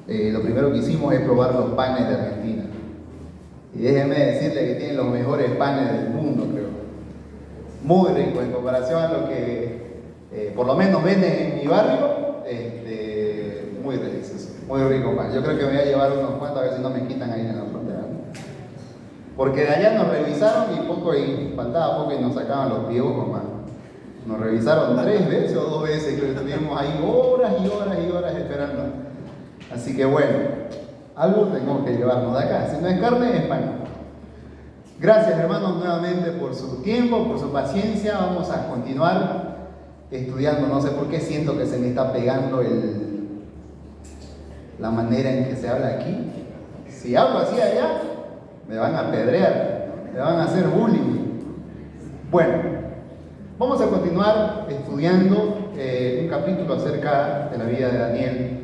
lo primero que hicimos es probar los panes de Argentina. Y déjenme decirle que tienen los mejores panes del mundo, creo. Muy rico en comparación a lo que por lo menos venden en mi barrio. Muy delicioso, muy rico pan. Yo creo que me voy a llevar unos cuantos a ver si no me quitan ahí en la frontera, ¿no? Porque de allá nos revisaron y faltaba poco y nos sacaban los piojos, man. Nos revisaron 3 veces o 2 veces, creo que estuvimos ahí horas y horas y horas esperando. Así que bueno, algo tenemos que llevarnos de acá. Si no es carne, es pan. Gracias, hermanos, nuevamente por su tiempo, por su paciencia. Vamos a continuar estudiando. No sé por qué siento que se me está pegando la manera en que se habla aquí. Si hablo así allá, me van a apedrear, me van a hacer bullying. Bueno, vamos a continuar estudiando un capítulo acerca de la vida de Daniel.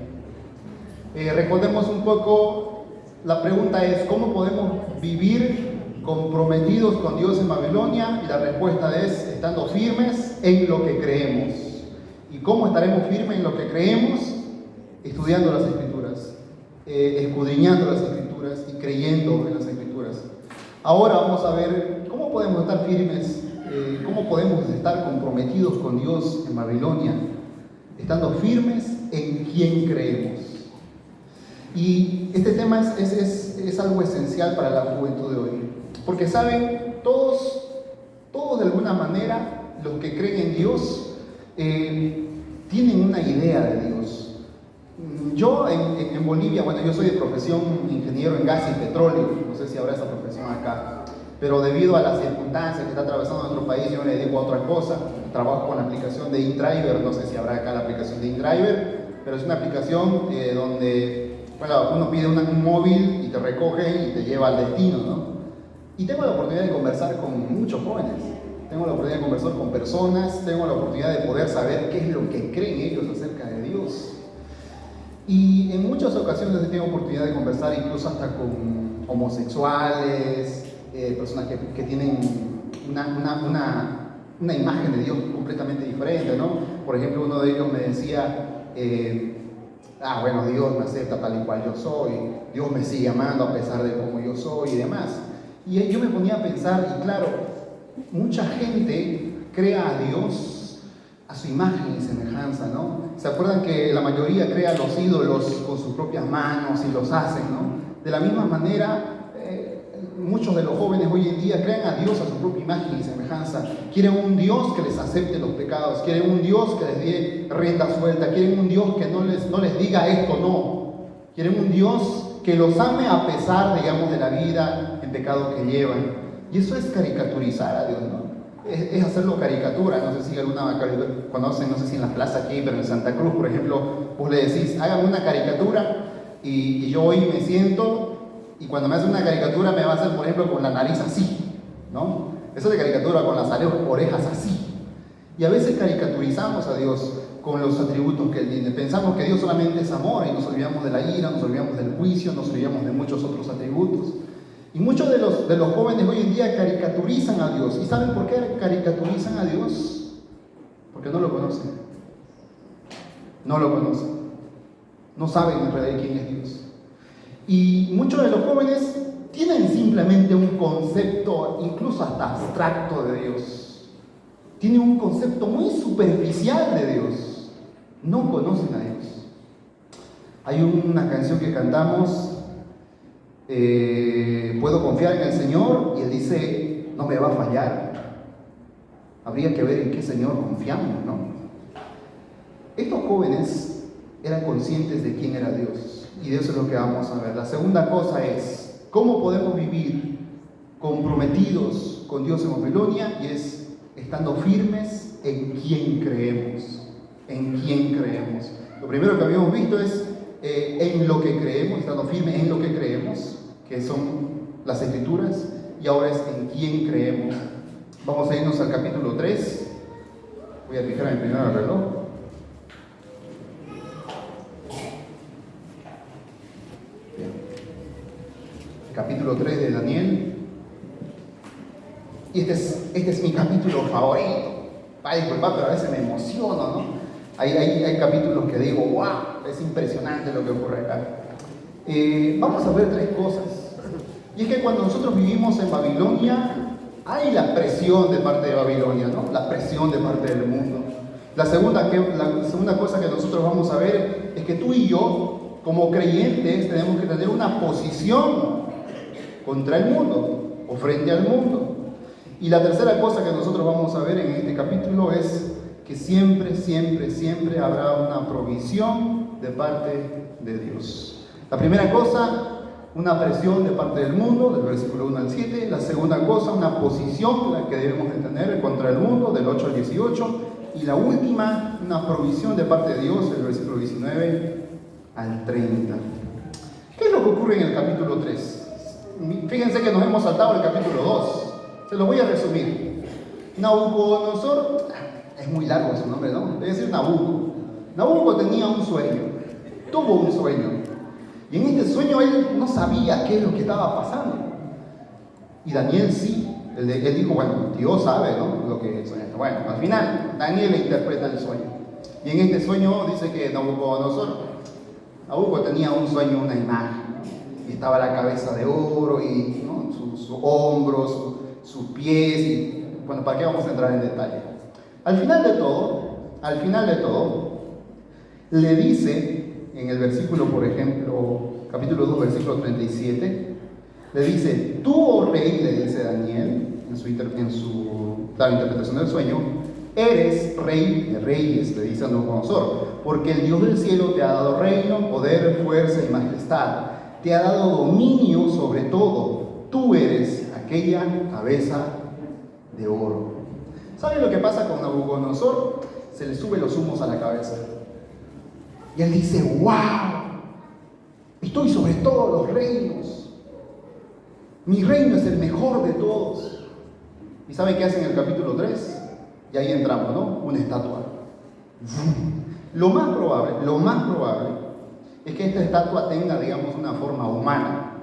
Recordemos un poco, la pregunta es: ¿cómo podemos vivir comprometidos con Dios en Babilonia? Y la respuesta es: estando firmes en lo que creemos. ¿Y cómo estaremos firmes en lo que creemos? Estudiando las Escrituras, escudriñando las Escrituras y creyendo en las Escrituras. Ahora vamos a ver cómo podemos estar firmes, cómo podemos estar comprometidos con Dios en Babilonia, estando firmes en quien creemos. Y este tema es algo esencial para la juventud de hoy, porque saben, todos de alguna manera, los que creen en Dios, tienen una idea de Dios. Yo en Bolivia, bueno, yo soy de profesión ingeniero en gas y petróleo, no sé si habrá esa profesión acá, pero debido a las circunstancias que está atravesando nuestro país, yo me dedico a otra cosa. Trabajo con la aplicación de InDriver, no sé si habrá acá la aplicación de InDriver, pero es una aplicación donde, bueno, uno pide un móvil y te recoge y te lleva al destino, ¿no? Y tengo la oportunidad de conversar con muchos jóvenes, tengo la oportunidad de conversar con personas, tengo la oportunidad de poder saber qué es lo que creen ellos acerca de Dios. Y en muchas ocasiones he tenido oportunidad de conversar incluso hasta con homosexuales, personas que tienen una imagen de Dios completamente diferente, ¿no? Por ejemplo, uno de ellos me decía, bueno, Dios me acepta tal y cual yo soy, Dios me sigue amando a pesar de cómo yo soy y demás. Y yo me ponía a pensar, y claro, mucha gente crea a Dios a su imagen y semejanza, ¿no? ¿Se acuerdan que la mayoría crea los ídolos con sus propias manos y los hacen, ¿no? De la misma manera, muchos de los jóvenes hoy en día crean a Dios a su propia imagen y semejanza. Quieren un Dios que les acepte los pecados, quieren un Dios que les dé rienda suelta, quieren un Dios que no les diga esto no, quieren un Dios que los ame a pesar, digamos, de la vida en pecado que llevan. Y eso es caricaturizar a Dios, ¿no? Es hacerlo caricatura. No sé si alguna conocen, no sé si en la plaza aquí, pero en Santa Cruz, por ejemplo, vos le decís, hágame una caricatura, y yo hoy me siento, y cuando me hace una caricatura me va a hacer, por ejemplo, con la nariz así, ¿no? Eso de caricatura con las orejas así. Y a veces caricaturizamos a Dios con los atributos que Él tiene. Pensamos que Dios solamente es amor y nos olvidamos de la ira, nos olvidamos del juicio, nos olvidamos de muchos otros atributos. Y muchos de los jóvenes hoy en día caricaturizan a Dios. ¿Y saben por qué caricaturizan a Dios? Porque no lo conocen. No lo conocen. No saben en realidad quién es Dios. Y muchos de los jóvenes tienen simplemente un concepto, incluso hasta abstracto, de Dios. Tienen un concepto muy superficial de Dios. No conocen a Dios. Hay una canción que cantamos, puedo confiar en el Señor, y Él dice, no me va a fallar. Habría que ver en qué Señor confiamos, ¿no? Estos jóvenes eran conscientes de quién era Dios, y de eso es lo que vamos a ver. La segunda cosa es, ¿cómo podemos vivir comprometidos con Dios en Babilonia? Y es estando firmes en quién creemos. En quién creemos. Lo primero que habíamos visto es en lo que creemos, estando firmes en lo que creemos, que son las Escrituras, y ahora es en quién creemos. Vamos a irnos al capítulo 3. Voy a fijarme primero el reloj. Bien. Capítulo 3 de Daniel. Y este es mi capítulo favorito. Ay, pero a veces me emociono, ¿no? Hay capítulos que digo, wow, es impresionante lo que ocurre acá. Vamos a ver tres cosas. Y es que cuando nosotros vivimos en Babilonia, hay la presión de parte de Babilonia, ¿no? La presión de parte del mundo. La segunda cosa que nosotros vamos a ver es que tú y yo, como creyentes, tenemos que tener una posición contra el mundo o frente al mundo. Y la tercera cosa que nosotros vamos a ver en este capítulo es que siempre, siempre, siempre habrá una provisión de parte de Dios. La primera cosa, una presión de parte del mundo, del versículo 1 al 7. La segunda cosa, una posición que debemos de tener contra el mundo, del 8 al 18. Y la última, una provisión de parte de Dios, del versículo 19 al 30. ¿Qué es lo que ocurre en el capítulo 3? Fíjense que nos hemos saltado el capítulo 2. Se lo voy a resumir. Nabucodonosor, es muy largo su nombre, ¿no? Debe decir Nabuco. Nabuco tenía un sueño, tuvo un sueño. Y en este sueño él no sabía qué es lo que estaba pasando. Y Daniel sí. Él dijo, bueno, Dios sabe, ¿no? Lo que sueña. Bueno, al final, Daniel le interpreta el sueño. Y en este sueño dice que Nabuco tenía un sueño, una imagen. Y estaba la cabeza de oro y, ¿no? sus hombros, sus pies. Y, bueno, ¿para qué vamos a entrar en detalle? Al final de todo, le dice, en el versículo, por ejemplo, capítulo 2, versículo 37, le dice, tú, oh rey, le dice Daniel, en su interpretación del sueño, eres rey de reyes, le dice a Nabucodonosor, porque el Dios del cielo te ha dado reino, poder, fuerza y majestad, te ha dado dominio sobre todo, tú eres aquella cabeza de oro. ¿Saben lo que pasa con Nabucodonosor? Se le sube los humos a la cabeza. Y él dice, wow, estoy sobre todos los reinos. Mi reino es el mejor de todos. ¿Y saben qué hace en el capítulo 3? Y ahí entramos, ¿no? Una estatua. Lo más probable es que esta estatua tenga, digamos, una forma humana.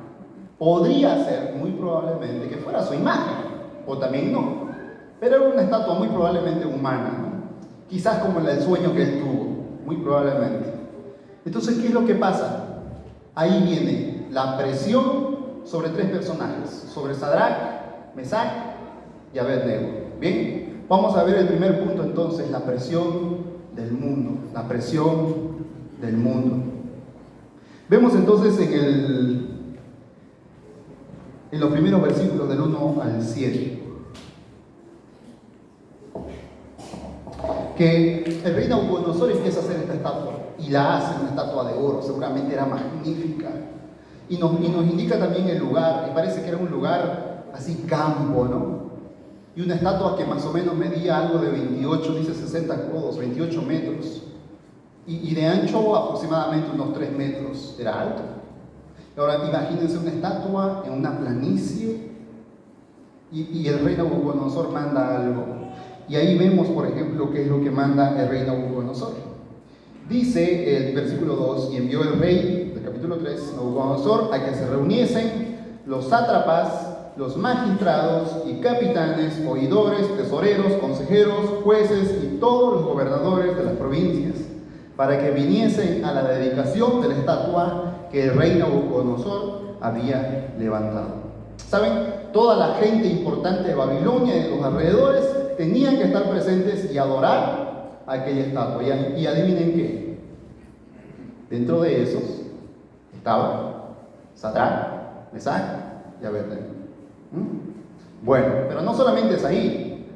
Podría ser, muy probablemente, que fuera su imagen, o también no. Pero era una estatua muy probablemente humana, ¿no? Quizás como la del sueño que él tuvo, muy probablemente. Entonces, ¿qué es lo que pasa? Ahí viene la presión sobre tres personajes, sobre Sadrach, Mesach y Abednego. Bien, vamos a ver el primer punto entonces, la presión del mundo, la presión del mundo. Vemos entonces en los primeros versículos del 1 al 7, que el rey Nabucodonosor empieza a hacer esta estatua y la hace una estatua de oro, seguramente era magnífica, y nos indica también el lugar, y parece que era un lugar así campo, ¿no? Y una estatua que más o menos medía algo de 28, dice 60 codos, 28 metros, y de ancho aproximadamente unos 3 metros, era alto. Ahora imagínense una estatua en una planicie, y el rey Nabucodonosor manda algo. Y ahí vemos, por ejemplo, qué es lo que manda el rey Nabucodonosor. Dice el versículo 2, y envió el rey, del capítulo 3, Nabucodonosor, a que se reuniesen los sátrapas, los magistrados y capitanes, oidores, tesoreros, consejeros, jueces y todos los gobernadores de las provincias, para que viniesen a la dedicación de la estatua que el rey Nabucodonosor había levantado. ¿Saben? Toda la gente importante de Babilonia y de los alrededores tenían que estar presentes y adorar a aquella estatua. Y adivinen qué. Dentro de esos estaba Sadrach, Mesach y Abednego. Bueno, pero no solamente es ahí.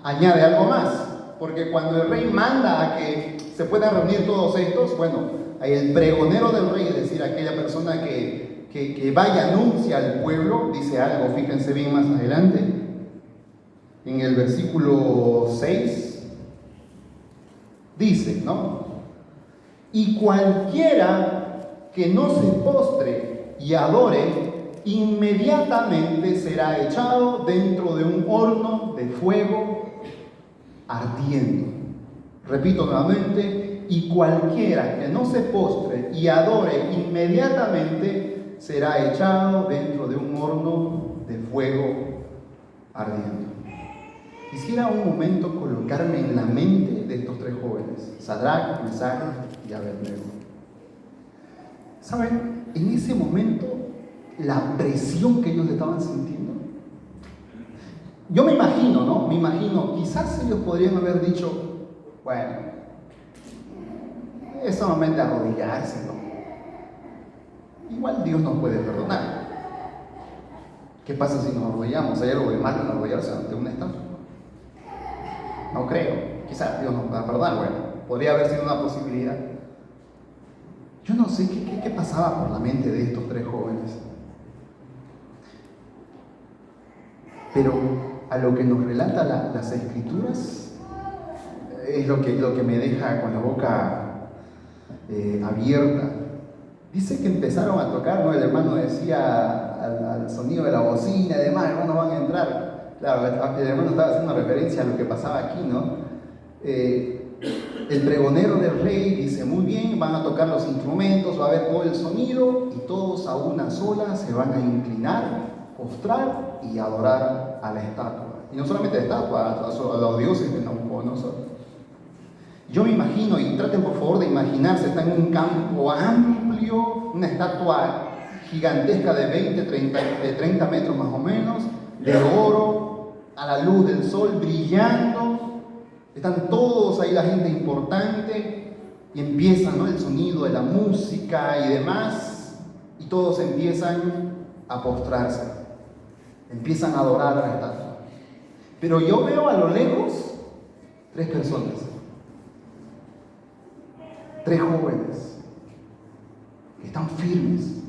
Añade algo más. Porque cuando el rey manda a que se puedan reunir todos estos, bueno, el pregonero del rey, es decir, aquella persona que vaya, anuncia al pueblo, dice algo, fíjense bien más adelante, en el versículo 6, dice, ¿no? Y cualquiera que no se postre y adore, inmediatamente será echado dentro de un horno de fuego ardiendo. Repito nuevamente, y cualquiera que no se postre y adore, inmediatamente será echado dentro de un horno de fuego ardiendo. Quisiera un momento colocarme en la mente de estos tres jóvenes, Sadrach, Mesach y Abednego. ¿Saben? En ese momento, la presión que ellos estaban sintiendo, yo me imagino, ¿no? Me imagino, quizás ellos podrían haber dicho, bueno, es solamente arrodillarse, ¿no? Igual Dios nos puede perdonar. ¿Qué pasa si nos arrodillamos? ¿Hay algo de malo en arrodillarse ante una estatua? No creo. Quizás Dios nos pueda perdonar. Bueno, podría haber sido una posibilidad. Yo no sé qué pasaba por la mente de estos tres jóvenes. Pero a lo que nos relata las Escrituras es lo que me deja con la boca abierta. Dice que empezaron a tocar, ¿no? El hermano decía al sonido de la bocina y demás, hermanos van a entrar. Claro, el hermano estaba haciendo referencia a lo que pasaba aquí, ¿no? El pregonero del rey dice, muy bien, van a tocar los instrumentos, va a haber todo el sonido y todos a una sola se van a inclinar, postrar y adorar a la estatua. Y no solamente a la estatua, a los dioses de Nabucodonosor. Yo me imagino, y traten por favor de imaginarse, está en un campo amplio, una estatua gigantesca de 30 metros más o menos, de oro, a la luz del sol, brillando. Están todos ahí, la gente importante, y empieza, ¿no?, el sonido de la música y demás, y todos empiezan a postrarse, empiezan a adorar a la estatua. Pero yo veo a lo lejos tres personas. Tres jóvenes que están firmes,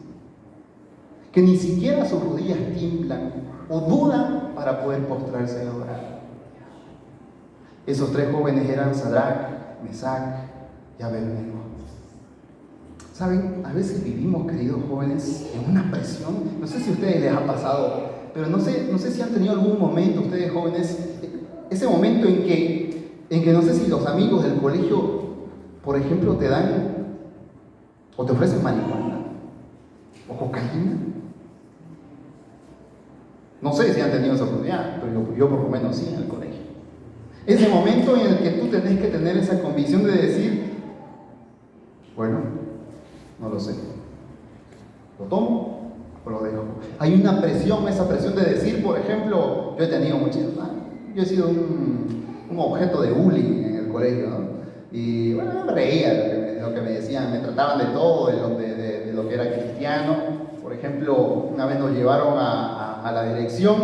que ni siquiera sus rodillas tiemblan o dudan para poder postrarse y adorar. Esos tres jóvenes eran Sadrac, Mesac y Abednego. ¿Saben? A veces vivimos, queridos jóvenes, en una presión. No sé si a ustedes les ha pasado, pero no sé si han tenido algún momento, ustedes jóvenes, ese momento en que no sé si los amigos del colegio, por ejemplo, te dan o te ofrecen marihuana o cocaína. No sé si han tenido esa oportunidad, pero yo por lo menos sí en el colegio. Ese momento en el que tú tenés que tener esa convicción de decir, bueno, no lo sé, ¿lo tomo o lo dejo? Hay una presión, esa presión de decir, por ejemplo, yo he tenido muchas, yo he sido un objeto de bullying en el colegio, ¿no? Y bueno, yo me reía de lo que me decían, me trataban de todo, de lo que era cristiano. Por ejemplo, una vez nos llevaron a la dirección,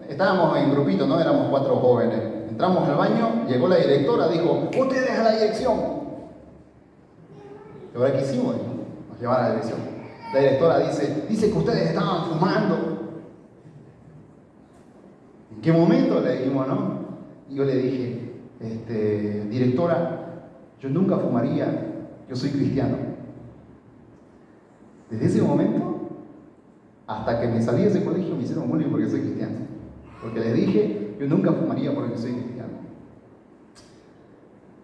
estábamos en grupito, ¿no? Éramos 4 jóvenes. Entramos al baño, llegó la directora, dijo, ustedes a la dirección. ¿Y ahora qué hicimos? Nos llevaron a la dirección. La directora dice que ustedes estaban fumando. ¿En qué momento? Le dijimos, ¿no? Y yo le dije, directora, yo nunca fumaría, yo soy cristiano. Desde ese momento, hasta que me salí de ese colegio, me hicieron bullying porque soy cristiano. Porque les dije, yo nunca fumaría porque soy cristiano.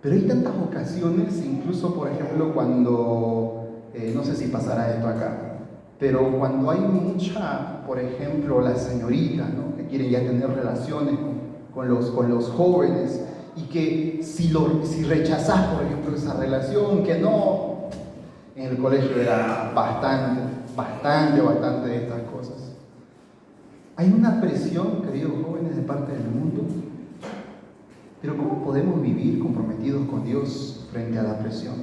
Pero hay tantas ocasiones, incluso por ejemplo cuando, no sé si pasará esto acá, pero cuando hay mucha, por ejemplo, las señoritas, ¿no?, que quieren ya tener relaciones con los jóvenes, y que si rechazás, por ejemplo, esa relación, que no, en el colegio era bastante de estas cosas. Hay una presión, queridos jóvenes, de parte del mundo, pero ¿cómo podemos vivir comprometidos con Dios frente a la presión?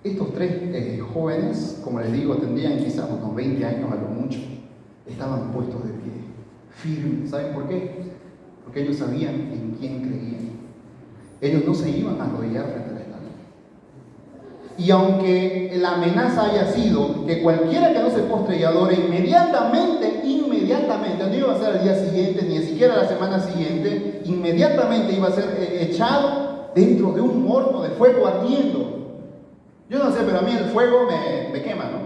Estos tres jóvenes, como les digo, tendrían quizás unos 20 años a lo mucho, estaban puestos de pie, firmes. ¿Saben por qué? Porque ellos sabían en quién creían. Ellos no se iban a arrodillar frente a la estatua. Y aunque la amenaza haya sido que cualquiera que no se postre y adore inmediatamente, no iba a ser al día siguiente, ni siquiera la semana siguiente, inmediatamente iba a ser echado dentro de un horno de fuego ardiendo. Yo no sé, pero a mí el fuego me quema, ¿no?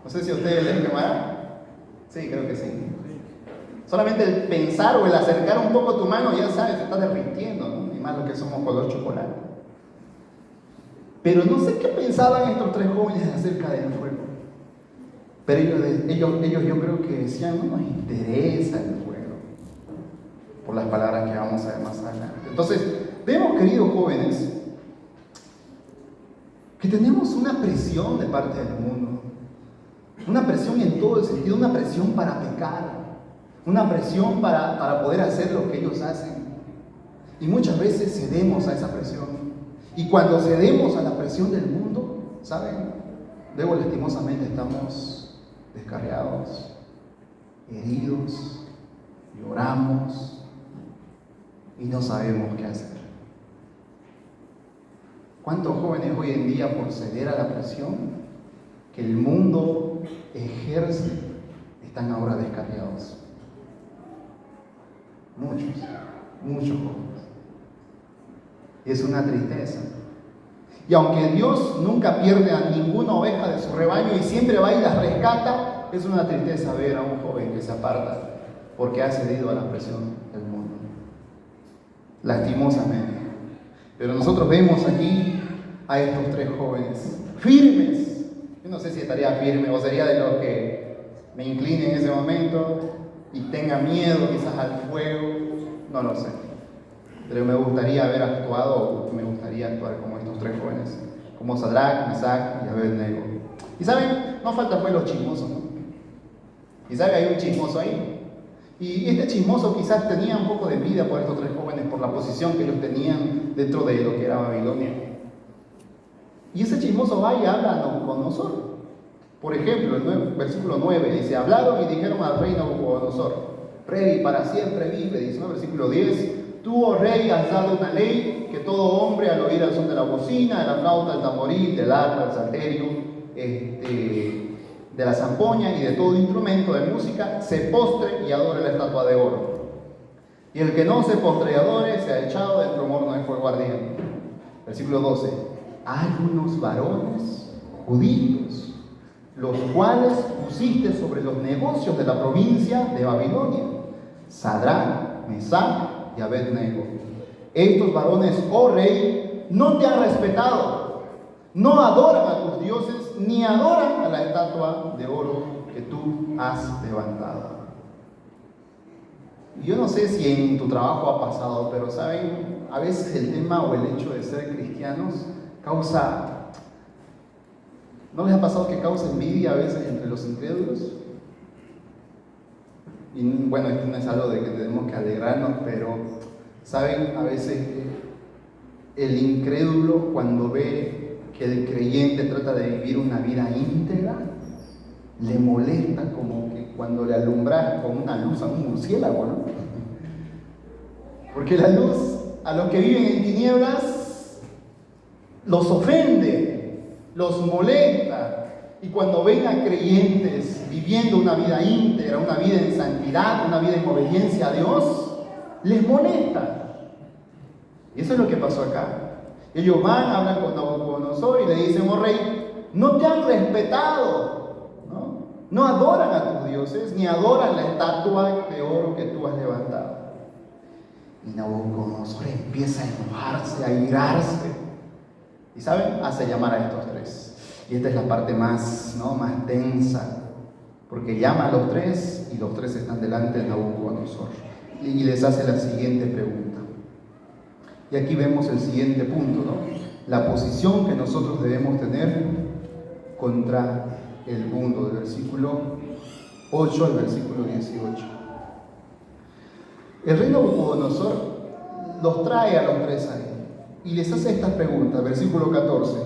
No sé si a ustedes les quemará. Sí, creo que sí. Solamente el pensar o el acercar un poco tu mano, ya sabes, se está derritiendo, ¿no? Y más lo que somos color chocolate. Pero no sé qué pensaban estos tres jóvenes acerca del fuego. Pero ellos yo creo que decían, no nos interesa el fuego, por las palabras que vamos a ver más adelante. Entonces, vemos, queridos jóvenes, Que tenemos una presión de parte del mundo, una presión en todo el sentido, una presión para pecar, una presión para poder hacer lo que ellos hacen. Y muchas veces cedemos a esa presión. Y cuando cedemos a la presión del mundo, ¿saben? Luego lastimosamente estamos descarriados, heridos, lloramos y no sabemos qué hacer. ¿Cuántos jóvenes hoy en día, por ceder a la presión que el mundo ejerce, están ahora descarriados? Muchos jóvenes. Es una tristeza. Y aunque Dios nunca pierde a ninguna oveja de su rebaño y siempre va y las rescata, es una tristeza ver a un joven que se aparta porque ha cedido a la presión del mundo. Lastimosamente. Pero nosotros vemos aquí a estos tres jóvenes firmes. Yo no sé si estaría firme o sería de los que me incline en ese momento y tenga miedo quizás al fuego, no lo sé. Pero me gustaría haber actuado, me gustaría actuar como estos tres jóvenes, como Sadrach, Mesach y Abednego. Y saben, no faltan pues los chismosos, ¿no? Y saben, hay un chismoso ahí. Y este chismoso quizás tenía un poco de envidia por estos tres jóvenes, por la posición que ellos tenían dentro de lo que era Babilonia. Y ese chismoso va y habla a Nabucodonosor. Por ejemplo, el versículo 9 dice: hablaron y dijeron al rey Nabucodonosor: rey, para siempre vive. Dice, ¿no? Versículo 10: tú, oh rey, has dado una ley que todo hombre, al oír el son de la bocina, de la flauta, del tamboril, del arpa, del salterio, de la zampoña y de todo instrumento de música, se postre y adore la estatua de oro. Y el que no se postre y adore, sea echado dentro de un horno de fuego ardiente. Versículo 12: hay unos varones judíos, los cuales pusiste sobre los negocios de la provincia de Babilonia, Sadrach, Mesach y Abednego. Estos varones, oh rey, no te han respetado, no adoran a tus dioses, ni adoran a la estatua de oro que tú has levantado. Yo no sé si en tu trabajo ha pasado, pero saben, a veces el tema o el hecho de ser cristianos causa, ¿no les ha pasado que causa envidia a veces entre los incrédulos? Y bueno, esto no es algo de que tenemos que alegrarnos, pero saben, a veces el incrédulo, cuando ve que el creyente trata de vivir una vida íntegra, le molesta, como que cuando le alumbras con una luz a un murciélago, ¿no? Porque la luz a los que viven en tinieblas los ofende, los molesta. Y cuando ven a creyentes viviendo una vida íntegra, una vida en santidad, una vida en obediencia a Dios, les molesta. Y eso es lo que pasó acá. Ellos van, hablan con Nabucodonosor y le dicen: oh rey, no te han respetado, no adoran a tus dioses, ni adoran la estatua de oro que tú has levantado. Y Nabucodonosor empieza a enojarse, a irarse. ¿Y saben? Hace llamar a estos tres. Y esta es la parte más tensa, porque llama a los tres y los tres están delante de Nabucodonosor. Y les hace la siguiente pregunta. Y aquí vemos el siguiente punto, ¿no? La posición que nosotros debemos tener contra el mundo, del versículo 8 al versículo 18. El rey Nabucodonosor los trae a los tres ahí y les hace estas preguntas. Versículo 14: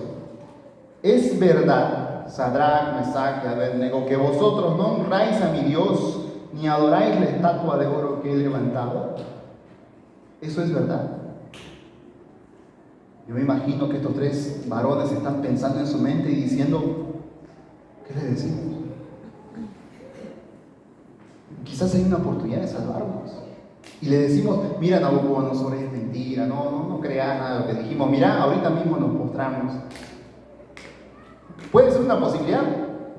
¿es verdad, Sadrach, Mesach y Abednego, que vosotros no honráis a mi Dios ni adoráis la estatua de oro que he levantado? ¿Eso es verdad? Yo me imagino que estos tres varones están pensando en su mente y diciendo: ¿qué le decimos? Quizás hay una oportunidad de salvarnos. Y le decimos: mira, Nabucodonosor, es mentira, no creas nada de lo que dijimos, mira, ahorita mismo nos postramos. ¿Puede ser una posibilidad?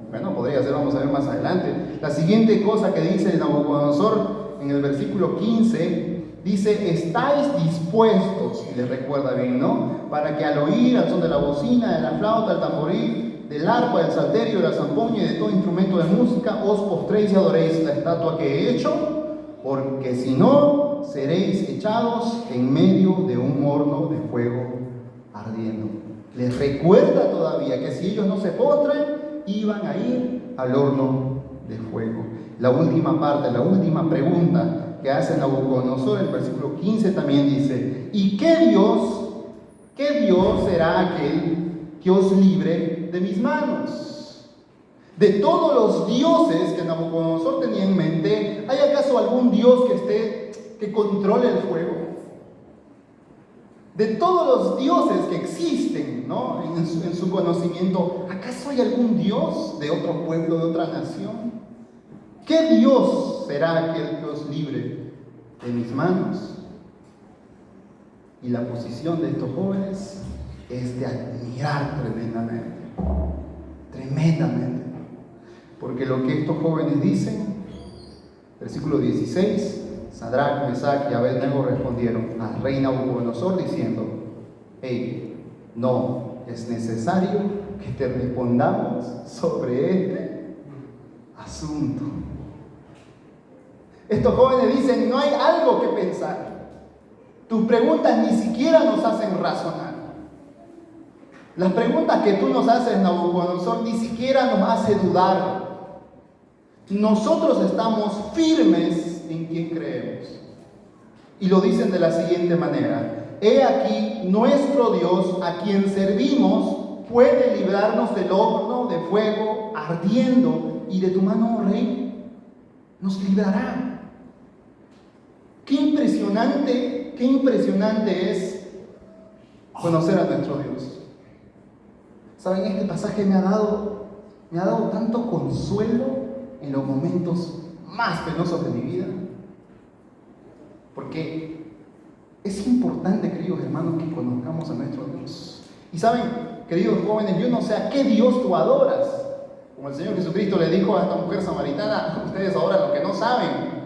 Bueno, podría ser, vamos a ver más adelante. La siguiente cosa que dice Nabucodonosor en el versículo 15, dice: estáis dispuestos, y les recuerda bien, ¿no? Para que al oír al son de la bocina, de la flauta, del tamboril, del arpa, del salterio, de la zampoña y de todo instrumento de música, os postréis y adoréis la estatua que he hecho, porque si no, seréis echados en medio de un horno de fuego ardiendo. Les recuerda todavía que si ellos no se postran, iban a ir al horno de fuego. La última parte, la última pregunta que hace Nabucodonosor, en el versículo 15 también dice: ¿y qué Dios será aquel que os libre de mis manos? De todos los dioses que Nabucodonosor tenía en mente, ¿hay acaso algún Dios que controle el fuego? De todos los dioses que existen, ¿no?, en su conocimiento, ¿acaso hay algún Dios de otro pueblo, de otra nación? ¿Qué Dios será aquel que os libre de mis manos? Y la posición de estos jóvenes es de admirar tremendamente. Porque lo que estos jóvenes dicen, versículo 16, Sadrach, Mesach y Abednego respondieron al rey Nabucodonosor diciendo: hey, no es necesario que te respondamos sobre este asunto. Estos jóvenes dicen: no hay algo que pensar. Tus preguntas ni siquiera nos hacen razonar. Las preguntas que tú nos haces, Nabucodonosor, ni siquiera nos hace dudar. Nosotros estamos firmes en quien creemos. Y lo dicen de la siguiente manera: he aquí, nuestro Dios, a quien servimos, puede librarnos del horno de fuego ardiendo, y de tu mano, oh rey, nos librará. Qué impresionante es conocer a nuestro Dios. ¿Saben? Este pasaje me ha dado tanto consuelo en los momentos más penosos de mi vida. Porque es importante, queridos hermanos, que conozcamos a nuestro Dios. Y saben, queridos jóvenes, yo no sé a qué Dios tú adoras. Como el Señor Jesucristo le dijo a esta mujer samaritana: ustedes adoran lo que no saben.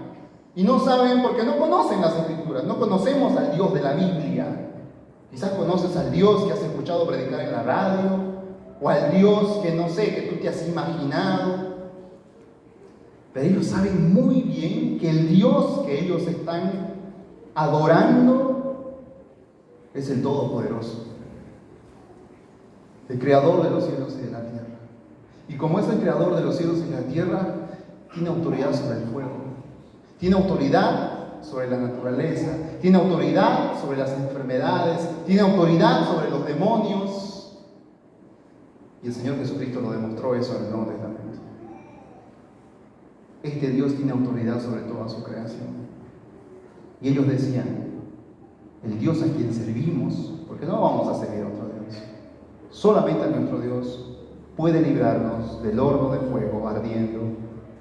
Y no saben porque no conocen las Escrituras. No conocemos al Dios de la Biblia. Quizás conoces al Dios que has escuchado predicar en la radio, o al Dios que no sé, que tú te has imaginado. Pero ellos saben muy bien que el Dios que ellos están adorando es el Todopoderoso, el Creador de los cielos y de la tierra. Y como es el Creador de los cielos y de la tierra, tiene autoridad sobre el fuego, tiene autoridad sobre la naturaleza, tiene autoridad sobre las enfermedades, tiene autoridad sobre los demonios. Y el Señor Jesucristo lo demostró eso en el Nuevo Testamento. Este Dios tiene autoridad sobre toda su creación. Y ellos decían: el Dios a quien servimos, porque no vamos a servir a otro Dios, solamente a nuestro Dios puede librarnos del horno de fuego ardiendo,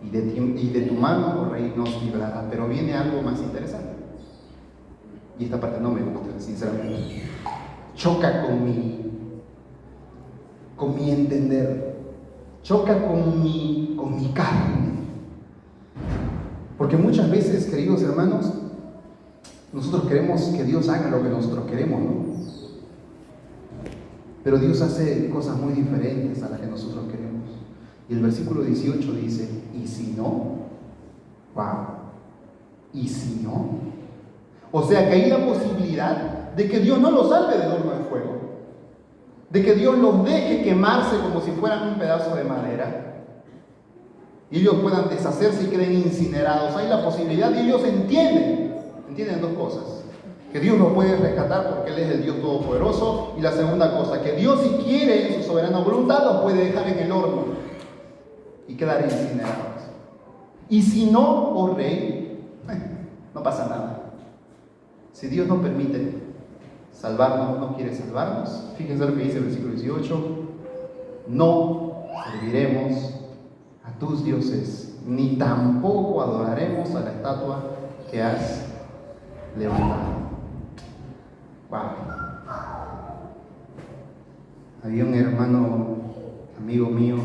y de tu mano, oh rey, nos librará. Pero viene algo más interesante, y esta parte no me gusta, sinceramente. Choca con mi entender, choca con mi carne. Porque muchas veces, queridos hermanos, nosotros queremos que Dios haga lo que nosotros queremos, ¿no? Pero Dios hace cosas muy diferentes a las que nosotros queremos. Y el versículo 18 dice: ¿y si no? ¡Wow! ¿Y si no? O sea que hay la posibilidad de que Dios no los salve del horno de fuego, de que Dios los deje quemarse como si fueran un pedazo de madera, y ellos puedan deshacerse y queden incinerados. Hay la posibilidad, y ellos entienden dos cosas: que Dios los puede rescatar porque Él es el Dios Todopoderoso, y la segunda cosa, que Dios, si quiere, en su soberana voluntad, los puede dejar en el horno y quedar incinerados. Y si no, oh rey, no pasa nada. Si Dios no permite salvarnos, no quiere salvarnos, fíjense lo que dice el versículo 18: no serviremos a tus dioses, ni tampoco adoraremos a la estatua que has levantado. Wow. Había un hermano, amigo mío,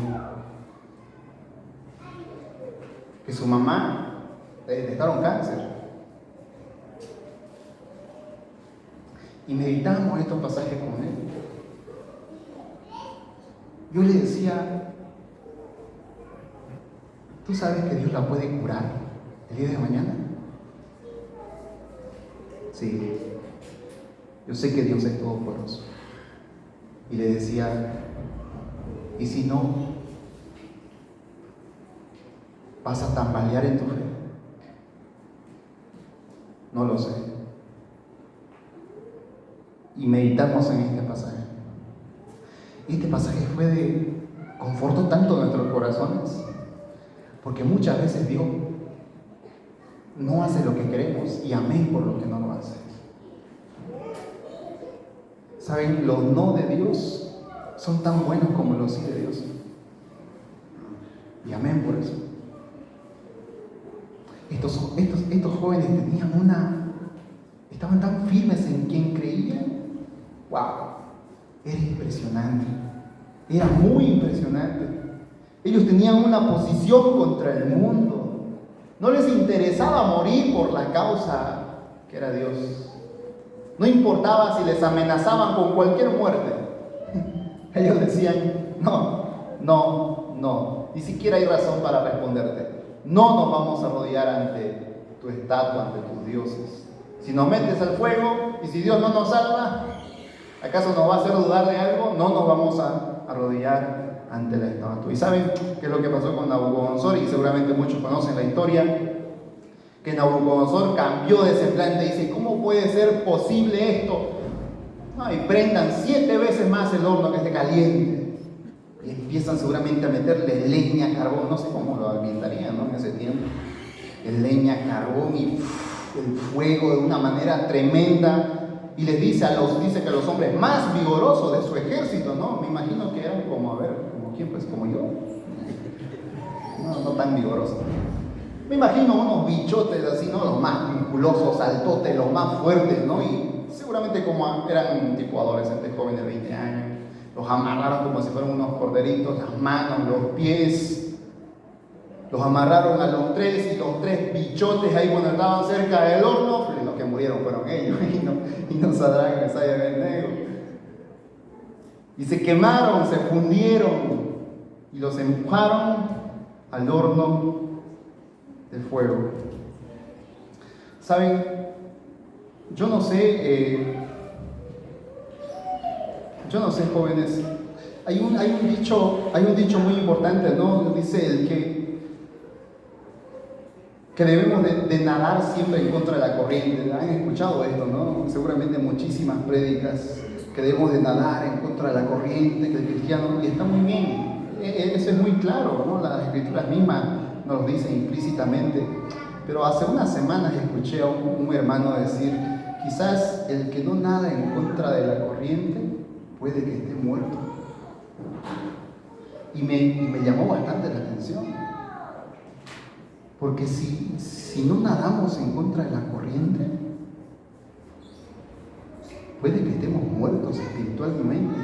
que su mamá le detectaron cáncer. Y meditamos estos pasajes con él. Yo le decía: ¿tú sabes que Dios la puede curar el día de mañana? Sí, yo sé que Dios es todopoderoso. y le decía, ¿y si no? ¿Vas a tambalear en tu fe? No lo sé. Y meditamos en este pasaje. Este pasaje fue de conforto tanto a nuestros corazones, porque muchas veces Dios no hace lo que queremos y amén por lo que no lo hace. ¿Saben? Los no de Dios son tan buenos como los sí de Dios. Y amén por eso. Estos jóvenes estaban tan firmes en quien creían. ¡Wow! Era impresionante. Era muy impresionante. Ellos tenían una posición contra el mundo. No les interesaba morir por la causa que era Dios. No importaba si les amenazaban con cualquier muerte. Ellos decían, no. Ni siquiera hay razón para responderte. No nos vamos a arrodillar ante tu estatua, ante tus dioses. Si nos metes al fuego y si Dios no nos salva, ¿acaso nos va a hacer dudar de algo? No nos vamos a arrodillar ante la estatua. ¿Y saben qué es lo que pasó con Nabucodonosor? Y seguramente muchos conocen la historia. Que Nabucodonosor cambió de semblante y dice, ¿cómo puede ser posible esto? Y prendan 7 veces más el horno que esté caliente. Y empiezan seguramente a meterle leña, carbón, no sé cómo lo ambientarían, ¿no? En ese tiempo. Leña, carbón y el fuego de una manera tremenda. Y les dice que los hombres más vigorosos de su ejército, ¿no? Me imagino que eran como quién, pues como yo. No tan vigorosos. Me imagino unos bichotes así, ¿no? Los más musculosos, altotes, los más fuertes, ¿no? Y seguramente como eran tipo adolescentes jóvenes de 20 años. Los amarraron como si fueran unos corderitos, las manos, los pies. Los amarraron a los 3 y los 3 bichotes ahí cuando estaban cerca del horno, los que murieron fueron ellos, y no Sadrach, Mesach y Abednego. Y se quemaron, se fundieron y los empujaron al horno de fuego. ¿Saben? Yo no sé, jóvenes. Hay un dicho muy importante, ¿no? Dice el que debemos de nadar siempre en contra de la corriente. Han escuchado esto, ¿no? Seguramente muchísimas prédicas, que debemos de nadar en contra de la corriente, que el cristiano, y está muy bien, eso es muy claro, ¿no? Las escrituras mismas nos lo dicen implícitamente. Pero hace unas semanas escuché a un hermano decir, quizás el que no nada en contra de la corriente puede que esté muerto. Y me llamó bastante la atención. Porque si no nadamos en contra de la corriente, puede que estemos muertos espiritualmente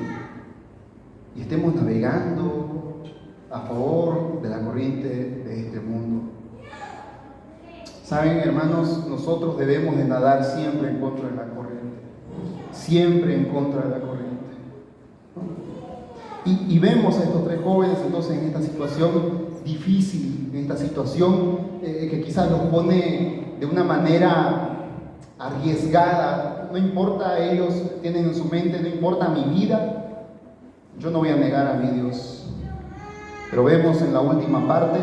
y estemos navegando a favor de la corriente de este mundo. Saben, hermanos, nosotros debemos de nadar siempre en contra de la corriente. Siempre en contra de la corriente. Y vemos a estos 3 jóvenes entonces en esta situación difícil, en esta situación que quizás los pone de una manera arriesgada. No importa, ellos tienen en su mente, no importa mi vida, yo no voy a negar a mi Dios. Pero vemos en la última parte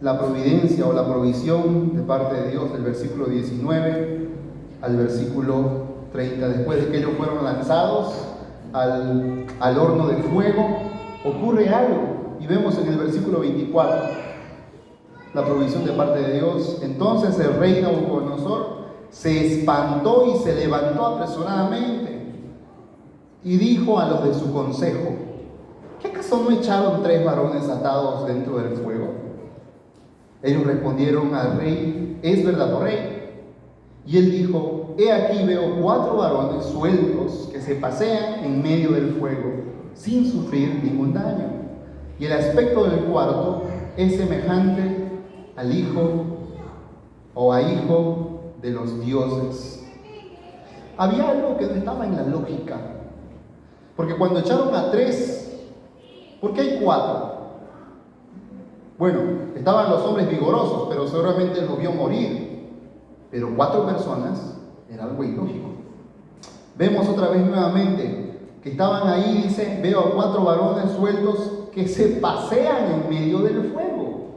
la providencia o la provisión de parte de Dios, del versículo 19 al versículo 30. Después de que ellos fueron lanzados al horno de fuego, ocurre algo, y vemos en el versículo 24 la provisión de parte de Dios. Entonces el rey Nabucodonosor se espantó y se levantó apresuradamente y dijo a los de su consejo, ¿qué acaso no echaron 3 varones atados dentro del fuego? Ellos respondieron al rey, es verdad, oh rey. Y él dijo, he aquí veo 4 varones sueltos que se pasean en medio del fuego, sin sufrir ningún daño. Y el aspecto del cuarto es semejante al hijo o a hijo de los dioses. Había algo que no estaba en la lógica. Porque cuando echaron a 3, ¿por qué hay 4? Bueno, estaban los hombres vigorosos, pero seguramente los vio morir. Pero 4 personas era algo ilógico. Vemos otra vez nuevamente que estaban ahí, dice, veo a 4 varones sueltos que se pasean en medio del fuego.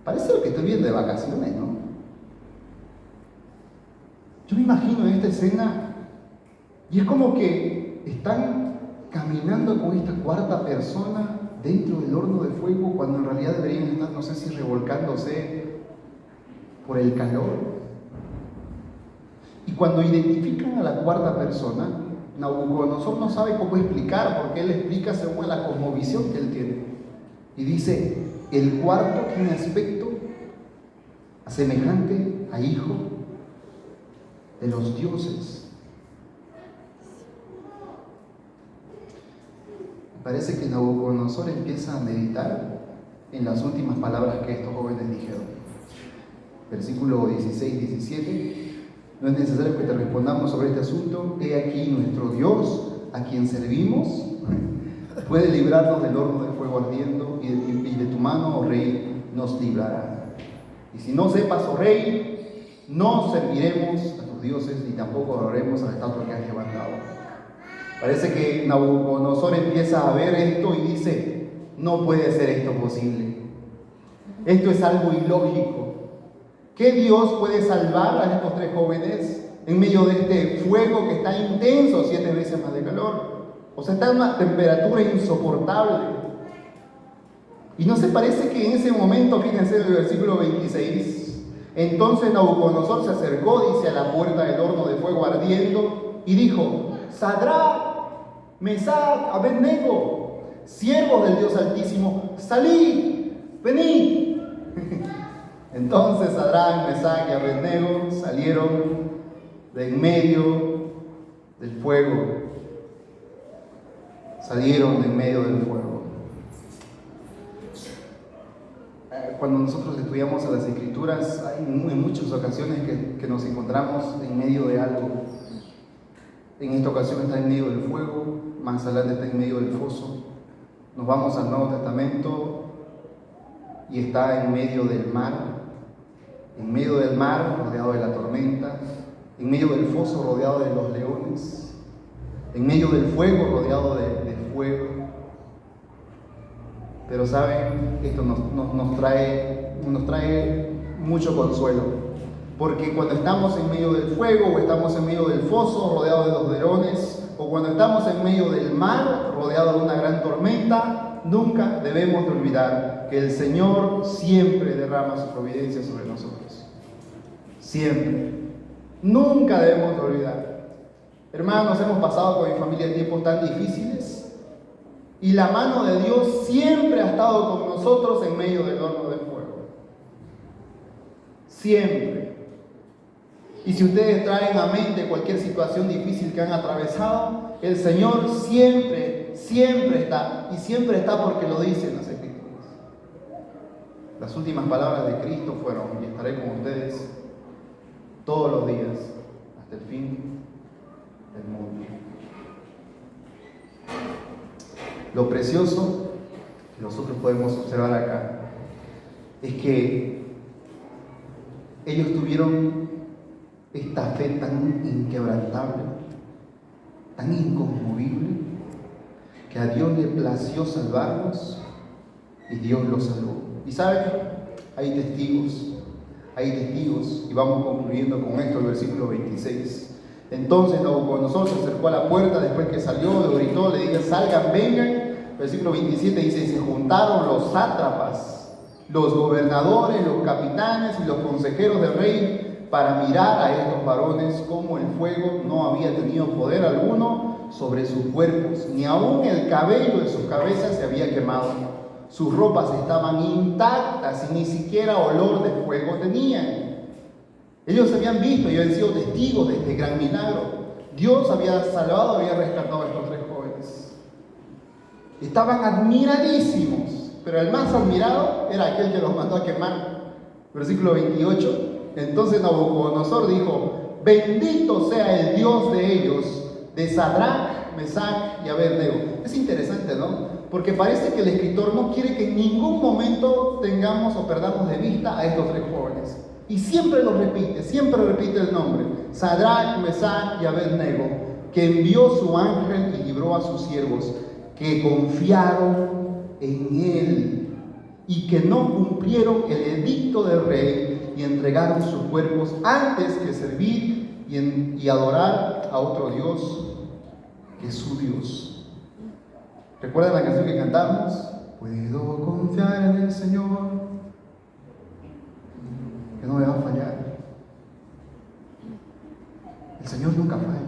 Parece lo que estoy viendo de vacaciones, ¿no? Yo me imagino esta escena y es como que están caminando con esta 4ª persona dentro del horno de fuego cuando en realidad deberían estar, no sé si revolcándose por el calor. Y cuando identifican a la 4ª persona, Nabucodonosor no sabe cómo explicar, porque él explica según la cosmovisión que él tiene. Y dice, el cuarto tiene aspecto semejante a hijo de los dioses. Parece que Nabucodonosor empieza a meditar en las últimas palabras que estos jóvenes dijeron. Versículo 16-17. No es necesario que te respondamos sobre este asunto. He aquí nuestro Dios, a quien servimos, puede librarnos del horno de fuego ardiendo, y de tu mano, oh rey, nos librará. Y si no sepas, oh rey, no serviremos a tus dioses, ni tampoco adoraremos a la estatua que has levantado. Parece que Nabucodonosor empieza a ver esto y dice, no puede ser esto posible. Esto es algo ilógico. ¿Qué Dios puede salvar a estos 3 jóvenes en medio de este fuego que está intenso, 7 veces más de calor? O sea, está en una temperatura insoportable. Y no se parece que en ese momento, fíjense en el versículo 26, entonces Nabucodonosor se acercó, dice, a la puerta del horno de fuego ardiendo y dijo, Sadrach, Mesach, Abednego, siervos del Dios Altísimo, salid, venid. Entonces Sadrach, Mesach y Abednego salieron de en medio del fuego. Salieron de en medio del fuego. Cuando nosotros estudiamos a las Escrituras, hay en muchas ocasiones que nos encontramos en medio de algo. En esta ocasión está en medio del fuego, más adelante está en medio del foso. Nos vamos al Nuevo Testamento y está en medio del mar. En medio del mar, rodeado de la tormenta, en medio del foso, rodeado de los leones, en medio del fuego, rodeado de fuego. Pero saben, esto nos trae mucho consuelo, porque cuando estamos en medio del fuego, o estamos en medio del foso, rodeado de los leones, o cuando estamos en medio del mar, rodeado de una gran tormenta, nunca debemos de olvidar que el Señor siempre derrama su providencia sobre nosotros. Siempre. Nunca debemos de olvidar. Hermanos, hemos pasado con mi familia tiempos tan difíciles y la mano de Dios siempre ha estado con nosotros en medio del horno de fuego. Siempre. Y si ustedes traen a mente cualquier situación difícil que han atravesado, el Señor siempre está. Y siempre está porque lo dicen las Escrituras. Las últimas palabras de Cristo fueron, y estaré con ustedes todos los días, hasta el fin del mundo. Lo precioso que nosotros podemos observar acá es que ellos tuvieron esta fe tan inquebrantable, tan inconmovible, que a Dios le plació salvarlos y Dios los salvó. Y saben, hay testigos, y vamos concluyendo con esto, el versículo 26. Entonces Nabucodonosor se acercó a la puerta después que salió, le gritó, le dijo, salgan, vengan. Versículo 27 dice, se juntaron los sátrapas, los gobernadores, los capitanes y los consejeros del rey para mirar a estos varones, como el fuego no había tenido poder alguno sobre sus cuerpos, ni aun el cabello de sus cabezas se había quemado. Sus ropas estaban intactas y ni siquiera olor de fuego tenían. Ellos habían visto y habían sido testigos de este gran milagro. Dios había salvado, había rescatado a estos 3 jóvenes. Estaban admiradísimos, pero el más admirado era aquel que los mandó a quemar. Versículo 28. Entonces Nabucodonosor dijo, bendito sea el Dios de ellos, de Sadrach, Mesach y Abednego. Es interesante, ¿no? Porque parece que el escritor no quiere que en ningún momento tengamos o perdamos de vista a estos 3 jóvenes. Y siempre lo repite, siempre repite el nombre. Sadrach, Mesach y Abednego, que envió su ángel y libró a sus siervos, que confiaron en él y que no cumplieron el edicto del rey y entregaron sus cuerpos antes que servir y adorar a otro Dios que su Dios. ¿Recuerdan la canción que cantamos? Puedo confiar en el Señor, que no me va a fallar. El Señor nunca falla.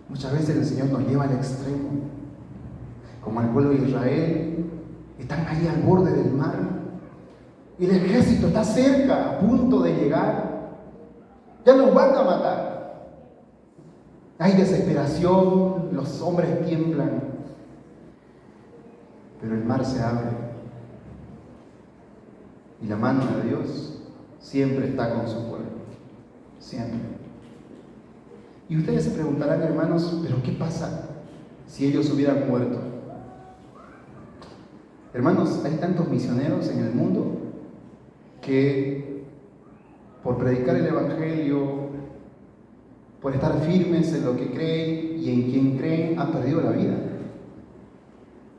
Muchas veces el Señor nos lleva al extremo, como el pueblo de Israel. Están ahí al borde del mar y el ejército está cerca, a punto de llegar. Ya los van a matar. Hay desesperación, los hombres tiemblan, pero el mar se abre y la mano de Dios siempre está con su pueblo, siempre. Y ustedes se preguntarán, hermanos, ¿pero qué pasa si ellos hubieran muerto? Hermanos, hay tantos misioneros en el mundo que por predicar el Evangelio, por estar firmes en lo que creen y en quien creen, han perdido la vida.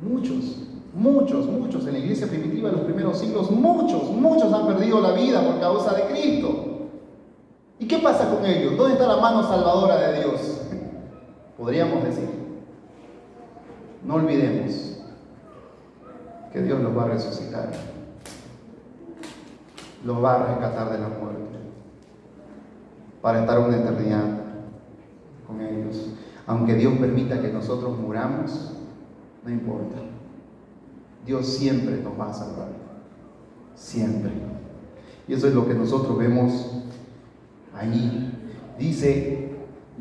Muchos en la iglesia primitiva de los primeros siglos, muchos han perdido la vida por causa de Cristo. ¿Y qué pasa con ellos? ¿Dónde está la mano salvadora de Dios? Podríamos decir. No olvidemos que Dios los va a resucitar, los va a rescatar de la muerte, para estar una eternidad con ellos. Aunque Dios permita que nosotros muramos, no importa. Dios siempre nos va a salvar, siempre. Y eso es lo que nosotros vemos ahí. Dice: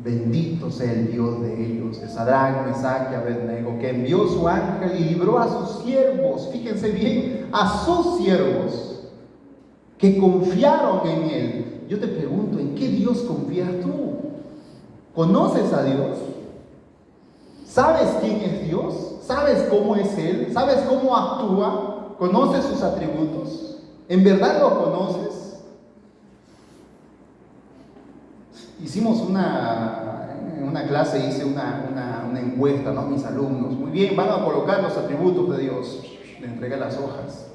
bendito sea el Dios de ellos, de Sadrach, Mesach y Abednego, que envió su ángel y libró a sus siervos. Fíjense bien, a sus siervos, que confiaron en él. Yo te pregunto, ¿en qué Dios confías tú? ¿Conoces a Dios? ¿Sabes quién es Dios? ¿Sabes cómo es Él? ¿Sabes cómo actúa? ¿Conoces sus atributos? ¿En verdad lo conoces? Hicimos en una clase, hice una encuesta, ¿no? Mis alumnos. Muy bien, van a colocar los atributos de Dios. Le entregué las hojas.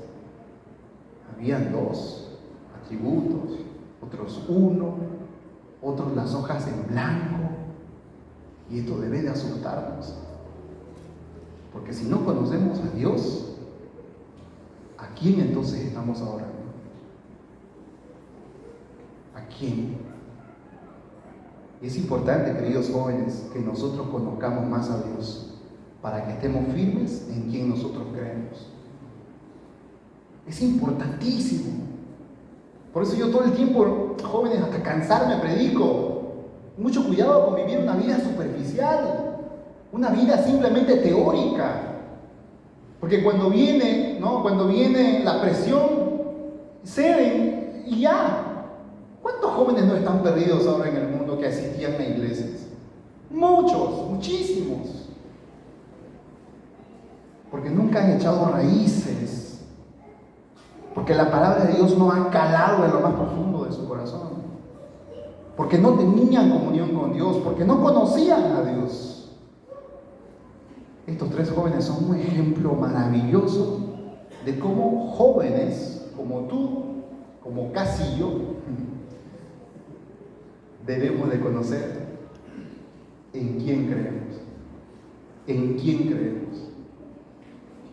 Habían 2 atributos, otros 1, otros las hojas en blanco. Y esto debe de asustarnos. Porque si no conocemos a Dios, ¿a quién entonces estamos adorando? ¿A quién? Es importante, queridos jóvenes, que nosotros conozcamos más a Dios para que estemos firmes en quien nosotros creemos. Es importantísimo. Por eso yo todo el tiempo, jóvenes, hasta cansarme predico. Mucho cuidado con vivir una vida superficial, una vida simplemente teórica. Porque cuando viene, ¿no? Cuando viene la presión, ceden y ya. ¿Cuántos jóvenes no están perdidos ahora en el mundo que asistían a iglesias? Muchos, muchísimos. Porque nunca han echado raíces. Porque la palabra de Dios no ha calado en lo más profundo de su corazón. Porque no tenían comunión con Dios, porque no conocían a Dios. Estos 3 jóvenes son un ejemplo maravilloso de cómo jóvenes como tú, como casi yo, debemos de conocer en quién creemos. En quién creemos.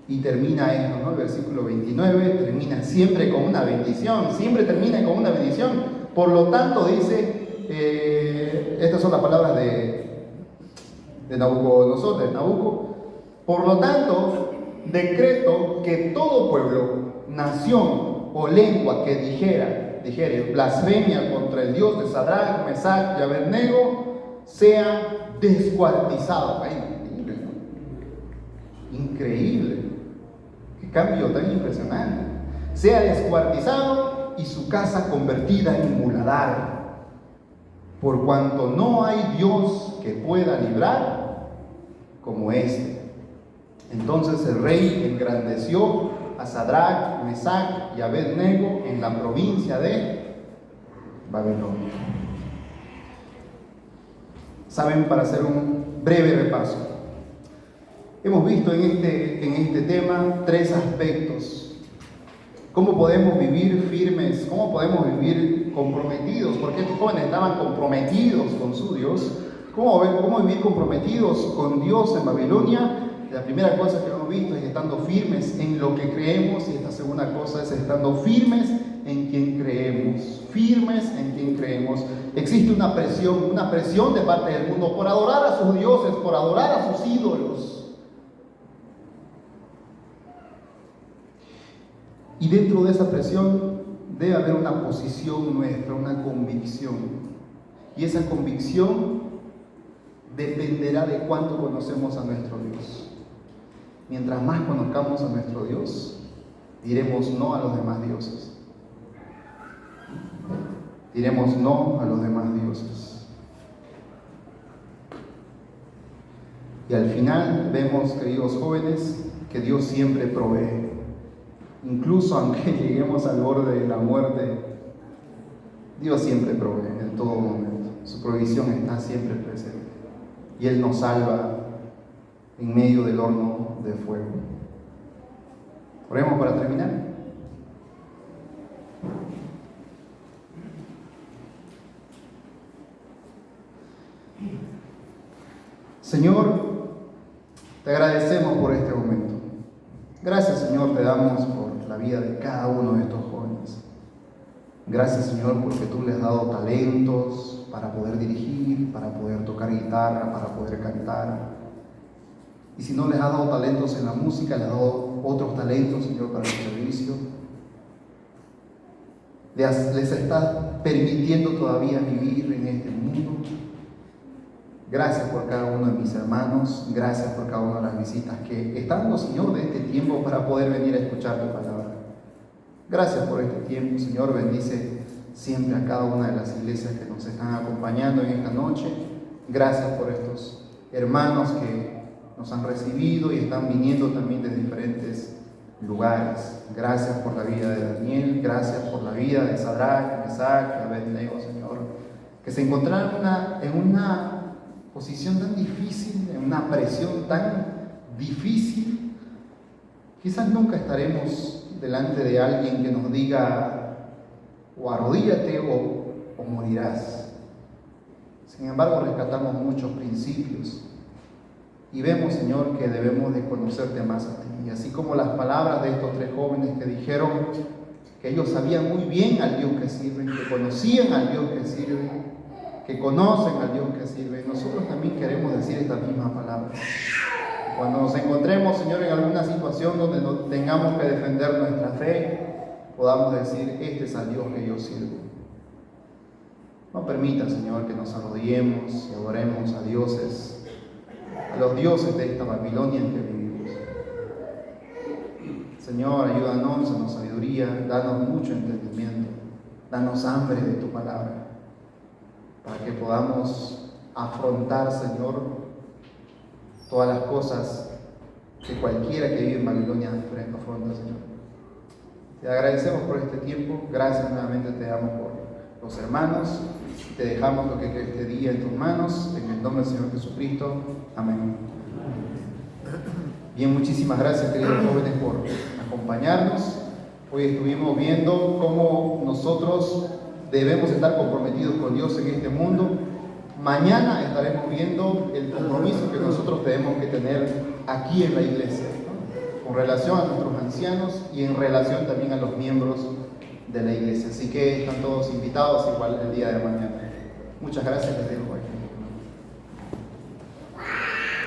Y termina esto, ¿no? El versículo 29 termina siempre con una bendición, siempre termina con una bendición. Por lo tanto, dice... estas son las palabras de Nabucodonosor, de Nabucco. Por lo tanto, decreto que todo pueblo, nación o lengua que dijere blasfemia contra el Dios de Sadrach, Mesach y Abednego, sea descuartizado. Ay, increíble, ¿no? Increíble. Qué cambio tan impresionante. Sea descuartizado y su casa convertida en muladar. Por cuanto no hay Dios que pueda librar como este. Entonces el rey engrandeció a Sadrach, Mesach y Abednego en la provincia de Babilonia. Saben, para hacer un breve repaso, hemos visto en este tema 3 aspectos. ¿Cómo podemos vivir firmes? ¿Cómo podemos vivir comprometidos? Porque estos jóvenes estaban comprometidos con su Dios. ¿Cómo vivir comprometidos con Dios en Babilonia? La primera cosa que hemos visto es estando firmes en lo que creemos, y esta segunda cosa es estando firmes en quien creemos. Firmes en quien creemos. Existe una presión de parte del mundo por adorar a sus dioses, por adorar a sus ídolos. Y dentro de esa presión debe haber una posición nuestra, una convicción. Y esa convicción dependerá de cuánto conocemos a nuestro Dios. Mientras más conozcamos a nuestro Dios, diremos no a los demás dioses. Diremos no a los demás dioses. Y al final vemos, queridos jóvenes, que Dios siempre provee. Incluso aunque lleguemos al borde de la muerte, Dios siempre provee en todo momento. Su provisión está siempre presente. Y Él nos salva en medio del horno de fuego. Oremos para terminar. Señor, te agradecemos por este momento. Gracias, Señor, te damos por la vida de cada uno de estos jóvenes. Gracias, Señor, porque tú les has dado talentos para poder dirigir, para poder tocar guitarra, para poder cantar. Y si no les has dado talentos en la música, les has dado otros talentos, Señor, para el servicio. Les estás permitiendo todavía vivir en este mundo. Gracias por cada uno de mis hermanos. Gracias por cada una de las visitas que están dando, Señor, de este tiempo para poder venir a escuchar tu palabra. Gracias por este tiempo, Señor. Bendice siempre a cada una de las iglesias que nos están acompañando en esta noche. Gracias por estos hermanos que nos han recibido y están viniendo también de diferentes lugares. Gracias por la vida de Daniel. Gracias por la vida de Sadrach, Mesach y Abednego, Señor, que se encontraron en una posición tan difícil, en una presión tan difícil. Quizás nunca estaremos delante de alguien que nos diga o arrodíllate o morirás. Sin embargo, rescatamos muchos principios y vemos, Señor, que debemos de conocerte más a ti. Y así como las palabras de estos 3 jóvenes que dijeron que ellos sabían muy bien al Dios que sirven, que conocían al Dios que sirven, que conocen al Dios que sirve, nosotros también queremos decir estas mismas palabras. Cuando nos encontremos, Señor, en alguna situación donde no tengamos que defender nuestra fe, podamos decir, este es al Dios que yo sirvo. No permita, Señor, que nos arrodillemos y adoremos a dioses, a los dioses de esta Babilonia en que vivimos. Señor, ayúdanos, danos sabiduría, danos mucho entendimiento, danos hambre de tu palabra, para que podamos afrontar, Señor, todas las cosas que cualquiera que vive en Babilonia afronta, Señor. Te agradecemos por este tiempo. Gracias nuevamente te damos por los hermanos. Te dejamos lo que quede este día en tus manos. En el nombre del Señor Jesucristo. Amén. Bien, muchísimas gracias, queridos jóvenes, por acompañarnos. Hoy estuvimos viendo cómo nosotros debemos estar comprometidos con Dios en este mundo. Mañana estaremos viendo el compromiso que nosotros tenemos que tener aquí en la iglesia, ¿no? Con relación a nuestros ancianos y en relación también a los miembros de la iglesia. Así que están todos invitados igual el día de mañana. Muchas gracias, les dejo ahí.